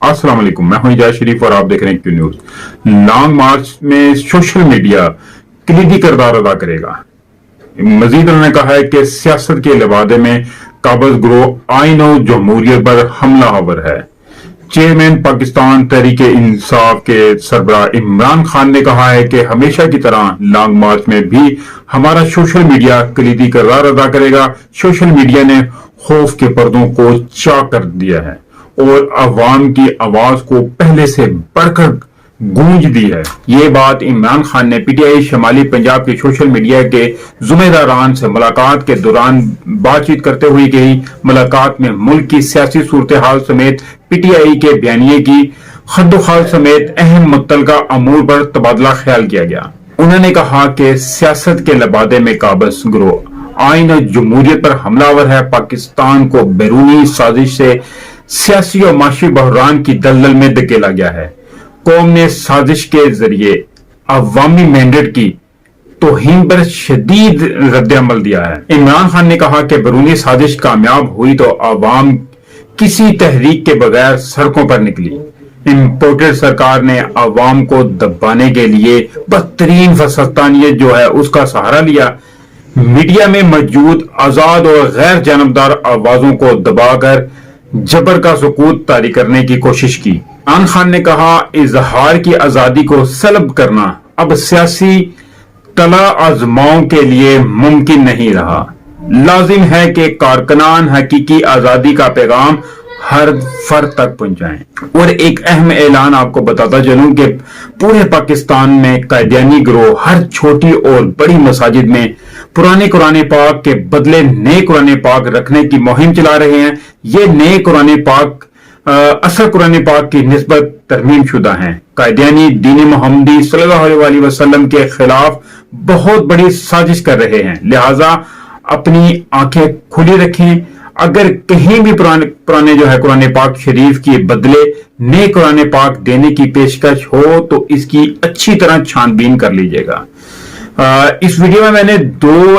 अस्सलाम वालेकुम, मैं हूं इजाज शरीफ और आप देख रहे हैं क्यू न्यूज। लॉन्ग मार्च में सोशल मीडिया कलीदी किरदार अदा करेगा। मजीद उन्होंने कहा है कि सियासत के लिबादे में काबज ग्रोह आइन और जमहूरियत पर हमलावर है। चेयरमैन पाकिस्तान तहरीक इंसाफ के सरबराह इमरान खान ने कहा है कि हमेशा की तरह लॉन्ग मार्च में भी हमारा सोशल मीडिया कलीदी किरदार अदा करेगा। सोशल मीडिया ने खौफ के पर्दों को चाक कर दिया है और अवाम की आवाज को पहले से बढ़कर गूंज दी है। ये बात इमरान खान ने पीटीआई शमाली पंजाब के सोशल मीडिया के जुम्मेदारान से मुलाकात के दौरान बातचीत करते हुए कही। मुलाकात में मुल्क की सियासी सूरत हाल समेत पीटीआई के बयानिए की खद्दोखाल समेत अहम मुतल्लका अमूर पर तबादला ख्याल किया गया। उन्होंने कहा कि सियासत के लबादे में काबज ग्रोह आइन और जमहूरियत पर हमलावर है। पाकिस्तान को बैरूनी साजिश से सियासी और माशी बहरान की दलदल में धकेला गया है। कौम ने साजिश के जरिए अवामी मैंडेट की तौहीन पर शदीद रद्द-ए-अमल दिया है। इमरान खान ने कहा कि बैरूनी साजिश कामयाब हुई तो अवाम किसी तहरीक के बगैर सड़कों पर निकली। इम्पोर्टेड सरकार ने अवाम को दबाने के लिए बदतरीन फसादानियत जो है उसका सहारा लिया। मीडिया में मौजूद आजाद और गैर जानबदार आवाजों को दबाकर जबर का सुकूत तारी करने की कोशिश की। इमरान खान ने कहा, इजहार की आजादी को सलब करना अब सियासी तला आजमाओं के लिए मुमकिन नहीं रहा। लाजिम है कि कारकुनान हकीकी आजादी का पैगाम हर फर्द तक पहुंचाएं। और एक अहम ऐलान आपको बताता चलूं कि पूरे पाकिस्तान में कायदियानी गिरोह हर छोटी और बड़ी मसाजिद में पुराने कुरान पाक के बदले नए कुरान पाक रखने की मुहिम चला रहे हैं। ये नए कुरान पाक असल कुरान पाक की निस्बत तरमीम शुदा हैं। कायदियानी दीन मोहम्मदी सल्लल्लाहु अलैहि वसल्लम के खिलाफ बहुत बड़ी साजिश कर रहे हैं। लिहाजा अपनी आंखें खुली रखें। अगर कहीं भी पुराने जो है कुरान पाक शरीफ के बदले नए कुरान पाक देने की पेशकश हो तो इसकी अच्छी तरह छानबीन कर लीजिएगा। इस वीडियो में मैंने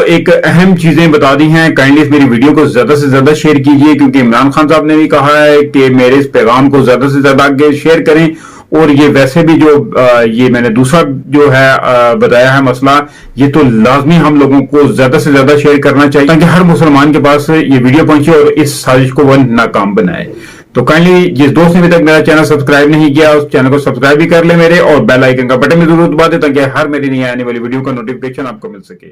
एक अहम चीजें बता दी हैं। काइंडली इस मेरी वीडियो को ज्यादा से ज्यादा शेयर कीजिए, क्योंकि इमरान खान साहब ने भी कहा है कि मेरे इस पैगाम को ज्यादा से ज्यादा आगे शेयर करें। और ये वैसे भी जो ये मैंने दूसरा जो है बताया है मसला, ये तो लाजमी हम लोगों को ज्यादा से ज्यादा शेयर करना चाहिए ताकि हर मुसलमान के पास ये वीडियो पहुंचे और इस साजिश को वह नाकाम बनाए। तो काइंडली जिस दोस्त ने अभी तक मेरा चैनल सब्सक्राइब नहीं किया उस चैनल को सब्सक्राइब भी कर ले मेरे, और बेल आइकन का बटन भी जरूर दबा दे ताकि हर मेरी नई आने वाली वीडियो का नोटिफिकेशन आपको मिल सके।